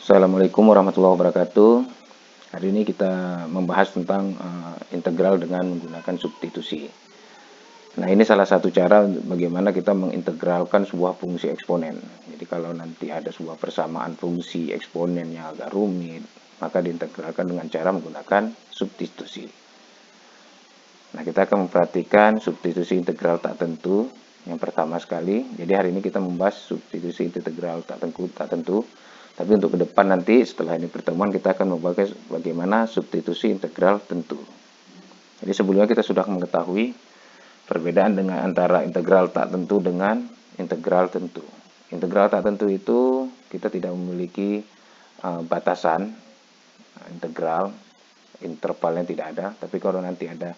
Assalamualaikum warahmatullahi wabarakatuh. Hari ini kita membahas tentang integral dengan menggunakan substitusi. Nah, ini salah satu cara bagaimana kita mengintegralkan sebuah fungsi eksponen. Jadi kalau nanti ada sebuah persamaan fungsi eksponen yang agak rumit, maka diintegralkan dengan cara menggunakan substitusi. Nah, kita akan memperhatikan substitusi integral tak tentu. Yang pertama sekali, jadi hari ini kita membahas substitusi integral tak tentu. Tapi untuk ke depan nanti setelah ini pertemuan kita akan membahas bagaimana substitusi integral tentu. Jadi sebelumnya kita sudah mengetahui perbedaan dengan antara integral tak tentu dengan integral tentu. Integral tak tentu itu kita tidak memiliki batasan integral, intervalnya tidak ada. Tapi kalau nanti ada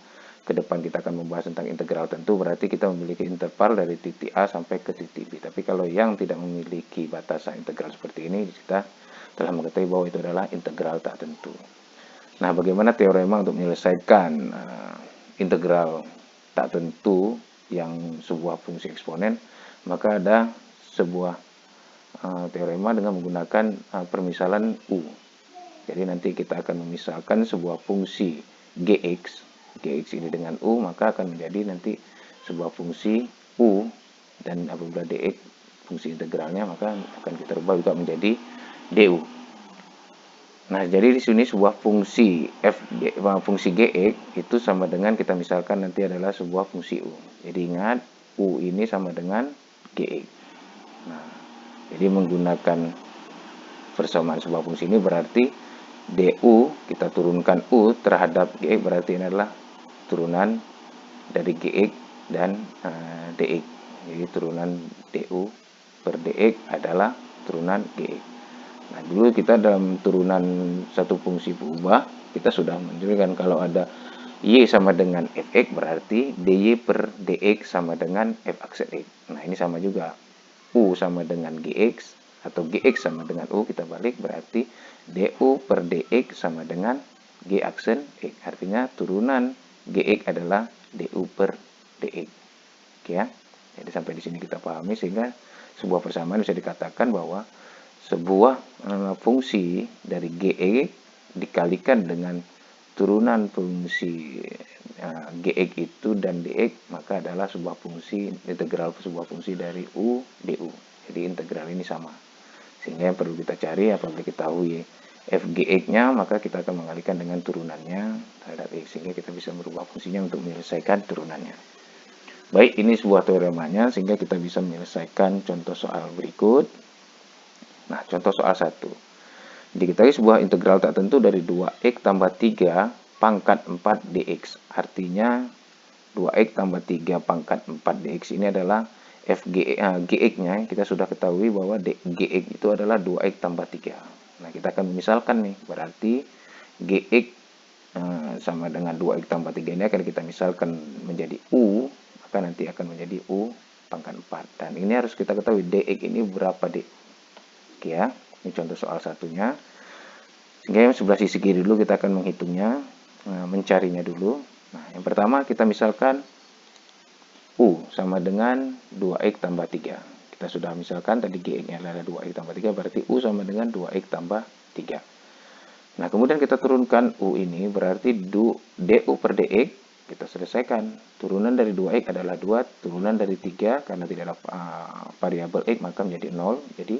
ke depan kita akan membahas tentang integral tentu, berarti kita memiliki interval dari titik A sampai ke titik B. Tapi kalau yang tidak memiliki batasan integral seperti ini, kita telah mengetahui bahwa itu adalah integral tak tentu. Nah, bagaimana teorema untuk menyelesaikan integral tak tentu yang sebuah fungsi eksponen? Maka ada sebuah teorema dengan menggunakan permisalan U. Jadi nanti kita akan memisalkan sebuah fungsi Gx ini dengan U, maka akan menjadi nanti sebuah fungsi U, dan apabila dx fungsi integralnya maka akan kita rubah juga menjadi du. Nah, jadi di sini sebuah fungsi fungsi Gx itu sama dengan kita misalkan nanti adalah sebuah fungsi U. Jadi ingat U ini sama dengan Gx. Nah, jadi menggunakan persamaan sebuah fungsi ini berarti du kita turunkan U terhadap Gx, berarti ini adalah turunan dari Gx dan dx. Jadi turunan du per dx adalah turunan Gx. Nah, dulu kita dalam turunan satu fungsi berubah, kita sudah menunjukkan kalau ada y sama dengan fx, berarti dy per dx sama dengan f aksen x. Nah, ini sama juga. U sama dengan gx atau gx sama dengan u, kita balik, berarti du per dx sama dengan g aksen x. Artinya turunan Gx adalah du per dx. Oke ya. Jadi sampai di sini kita pahami, sehingga sebuah persamaan bisa dikatakan bahwa sebuah fungsi dari Gx dikalikan dengan turunan fungsi Gx itu dan dx, maka adalah sebuah fungsi integral sebuah fungsi dari u du. Jadi integral ini sama. Sehingga yang perlu kita cari apabila kita tahu fgx-nya, maka kita akan mengalihkan dengan turunannya terhadap x, sehingga kita bisa merubah fungsinya untuk menyelesaikan turunannya. Baik, ini sebuah teoremanya, sehingga kita bisa menyelesaikan contoh soal berikut. Nah, contoh soal 1. Diketahui sebuah integral tak tentu dari 2x tambah 3 pangkat 4 dx. Artinya 2x tambah 3 pangkat 4 dx ini adalah gx-nya. Kita sudah ketahui bahwa gx itu adalah 2x tambah 3. Nah, kita akan misalkan nih, berarti Gx sama dengan 2x tambah 3 ini akan kita misalkan menjadi U, maka nanti akan menjadi U pangkat 4. Dan ini harus kita ketahui dx ini berapa D. Oke ya, ini contoh soal satunya. Sehingga sebelah sisi kiri dulu kita akan menghitungnya, mencarinya dulu. Nah, yang pertama kita misalkan U sama dengan 2x tambah 3. Kita sudah misalkan tadi Gx-nya adalah 2x tambah 3, berarti U sama dengan 2x tambah 3. Nah, kemudian kita turunkan U ini, berarti du per dx, kita selesaikan. Turunan dari 2x adalah 2, turunan dari 3, karena tidak ada variabel x, maka menjadi 0. Jadi,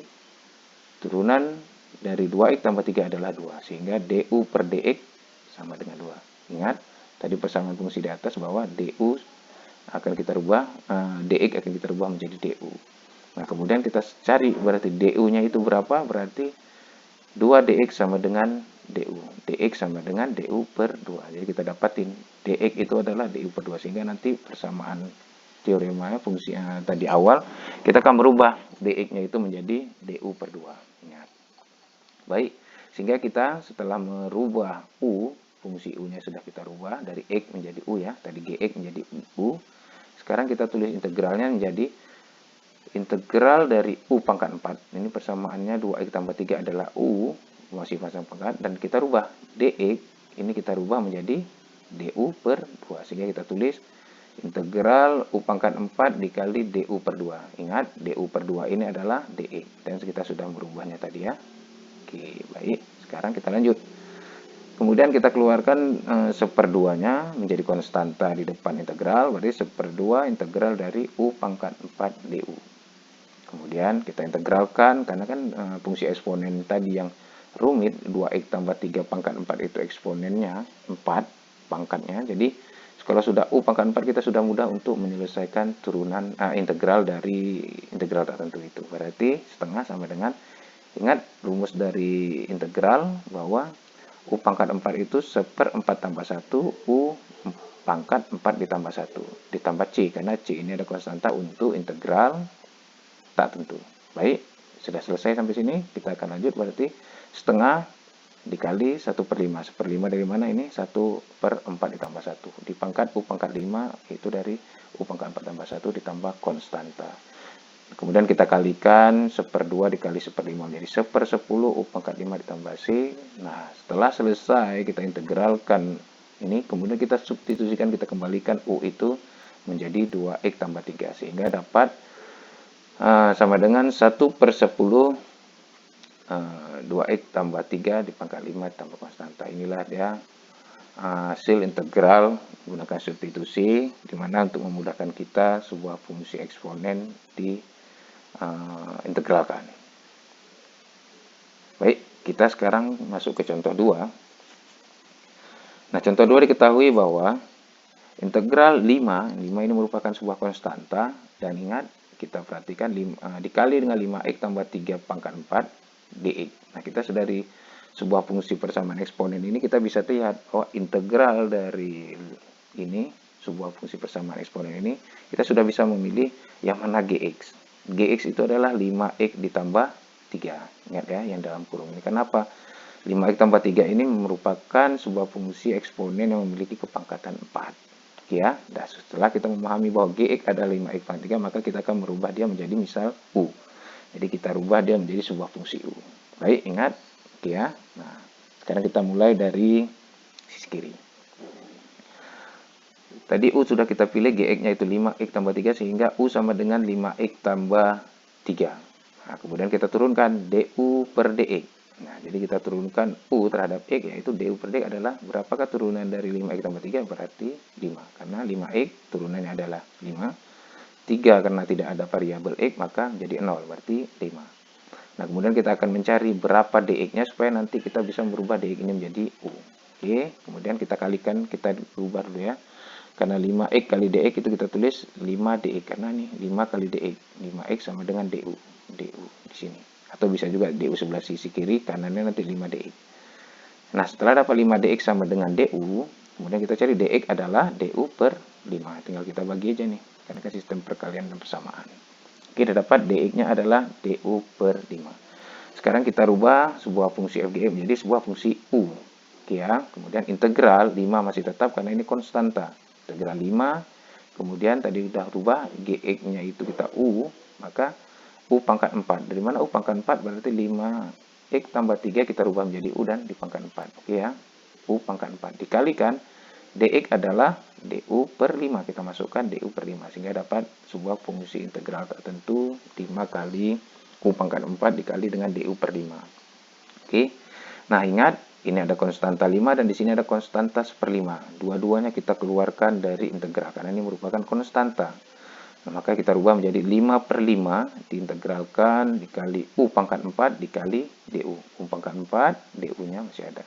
turunan dari 2x tambah 3 adalah 2, sehingga du per dx sama dengan 2. Ingat, tadi persamaan fungsi di atas bahwa du akan kita rubah, dx akan kita rubah menjadi du. Nah, kemudian kita cari berarti du-nya itu berapa, berarti 2 dx sama dengan du. Dx sama dengan du per 2. Jadi kita dapatin dx itu adalah du per 2, sehingga nanti persamaan teorema fungsi tadi awal, kita akan merubah dx-nya itu menjadi du per 2. Ingat. Baik, sehingga kita setelah merubah u, fungsi u-nya sudah kita rubah dari x menjadi u ya, tadi gx menjadi u. Sekarang kita tulis integralnya menjadi integral dari u pangkat 4. Ini persamaannya 2x tambah 3 adalah u, masih pasang pangkat, dan kita rubah dx, ini kita rubah menjadi du per 2. Sehingga kita tulis integral u pangkat 4 dikali du per 2. Ingat, du per 2 ini adalah dx, dan kita sudah merubahnya tadi ya. Oke, baik. Sekarang kita lanjut. Kemudian kita keluarkan 1/2-nya menjadi konstanta di depan integral, berarti 1/2 integral dari U pangkat 4 DU. Kemudian kita integralkan, karena kan fungsi eksponen tadi yang rumit, 2x tambah 3 pangkat 4 itu eksponennya 4 pangkatnya. Jadi kalau sudah U pangkat 4 kita sudah mudah untuk menyelesaikan turunan integral dari integral tak tentu itu. Berarti setengah sama dengan, ingat rumus dari integral bahwa U pangkat 4 itu 1/4 tambah 1, U pangkat 4 ditambah 1, ditambah C, karena C ini ada konstanta untuk integral tak tentu. Baik, sudah selesai sampai sini, kita akan lanjut, berarti setengah dikali 1/5. 1/5 dari mana ini? 1/4 ditambah 1. Di pangkat U pangkat 5, itu dari U pangkat 4 tambah 1 ditambah konstanta. Kemudian kita kalikan 1/2 dikali 1/5 menjadi 1/10 U pangkat 5 ditambah C. Nah, setelah selesai kita integralkan ini, kemudian kita substitusikan, kita kembalikan U itu menjadi 2x tambah 3. Sehingga dapat sama dengan 1/10 2x tambah 3 di pangkat 5 tambah konstanta. Inilah dia hasil integral menggunakan substitusi, dimana untuk memudahkan kita sebuah fungsi eksponen di integralkan. Baik, kita sekarang masuk ke contoh 2. Nah, contoh 2 diketahui bahwa integral 5 ini merupakan sebuah konstanta, dan ingat kita perhatikan dikali dengan 5x tambah 3 pangkat 4 dx. Nah, kita sudah dari sebuah fungsi persamaan eksponen ini kita bisa lihat integral dari ini, sebuah fungsi persamaan eksponen ini, kita sudah bisa memilih yang mana gx. Gx itu adalah 5x ditambah 3. Ingat ya, yang dalam kurung ini. Kenapa? 5x tambah 3 ini merupakan sebuah fungsi eksponen yang memiliki kepangkatan 4. Ya, dan setelah kita memahami bahwa gx adalah 5x pangkat 3, maka kita akan merubah dia menjadi misal u. Jadi kita rubah dia menjadi sebuah fungsi u. Baik, ingat. Ya. Nah, sekarang kita mulai dari sisi kiri. Tadi U sudah kita pilih, GX-nya itu 5X tambah 3, sehingga U sama dengan 5X tambah 3. Nah, kemudian kita turunkan DU per DX. Nah, jadi kita turunkan U terhadap X, yaitu DU per DX adalah berapakah turunan dari 5X tambah 3? Berarti 5. Karena 5X turunannya adalah 5. 3 karena tidak ada variabel X, maka menjadi 0, berarti 5. Nah, kemudian kita akan mencari berapa DX-nya supaya nanti kita bisa merubah DX ini menjadi U. Oke, kemudian kita kalikan, kita rubah dulu ya. Karena 5x kali dx itu kita tulis 5dx, karena nih 5 kali dx, 5x sama dengan du di sini. Atau bisa juga du sebelah sisi kiri, kanannya nanti 5dx. Nah, setelah dapat 5dx sama dengan du, kemudian kita cari dx adalah du per 5. Tinggal kita bagi aja nih, karena kan sistem perkalian dan persamaan. Kita dapat dx-nya adalah du per 5. Sekarang kita rubah sebuah fungsi f menjadi sebuah fungsi u. Oke ya, kemudian integral 5 masih tetap karena ini konstanta. Integral 5, kemudian tadi sudah rubah gx-nya itu kita u, maka u pangkat 4. Dari mana u pangkat 4? Berarti 5x tambah 3 kita rubah menjadi u dan di pangkat 4. Oke ya, u pangkat 4 dikalikan dx adalah du per 5. Kita masukkan du per 5 sehingga dapat sebuah fungsi integral tertentu 5 kali u pangkat 4 dikali dengan du per 5. Oke. Nah, ingat ini ada konstanta 5 dan di sini ada konstanta 1/5. Dua-duanya kita keluarkan dari integral karena ini merupakan konstanta. Nah, maka kita rubah menjadi 5/5 diintegralkan dikali u pangkat 4 dikali du. U pangkat 4, du-nya masih ada.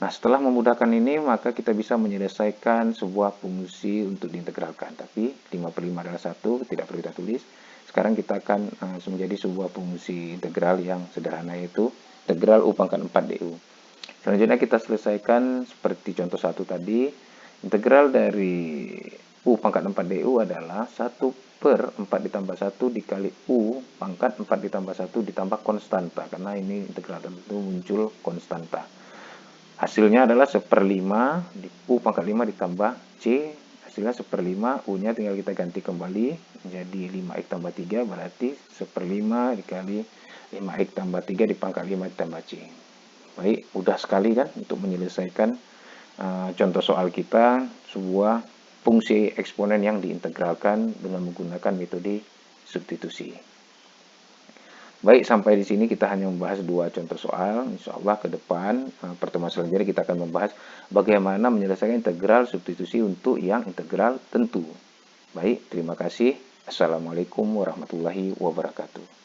Nah, setelah memudahkan ini, maka kita bisa menyelesaikan sebuah fungsi untuk diintegralkan. Tapi 5/5 adalah 1, tidak perlu kita tulis. Sekarang kita akan menjadi sebuah fungsi integral yang sederhana, yaitu integral u pangkat 4 du. Selanjutnya kita selesaikan seperti contoh 1 tadi. Integral dari u pangkat 4 du adalah 1/4 ditambah 1 dikali u pangkat 4 ditambah 1 ditambah konstanta. Karena ini integral tentu muncul konstanta. Hasilnya adalah 1/5 di u pangkat 5 ditambah c. Hasilnya 1/5, u-nya tinggal kita ganti kembali menjadi 5x tambah 3, berarti 1/5 dikali 5x tambah 3 di pangkat 5 ditambah c. Baik, mudah sekali kan untuk menyelesaikan contoh soal kita, sebuah fungsi eksponen yang diintegralkan dengan menggunakan metode substitusi. Baik, sampai di sini kita hanya membahas dua contoh soal. Insya Allah ke depan pertemuan selanjutnya kita akan membahas bagaimana menyelesaikan integral substitusi untuk yang integral tentu. Baik, terima kasih. Assalamualaikum warahmatullahi wabarakatuh.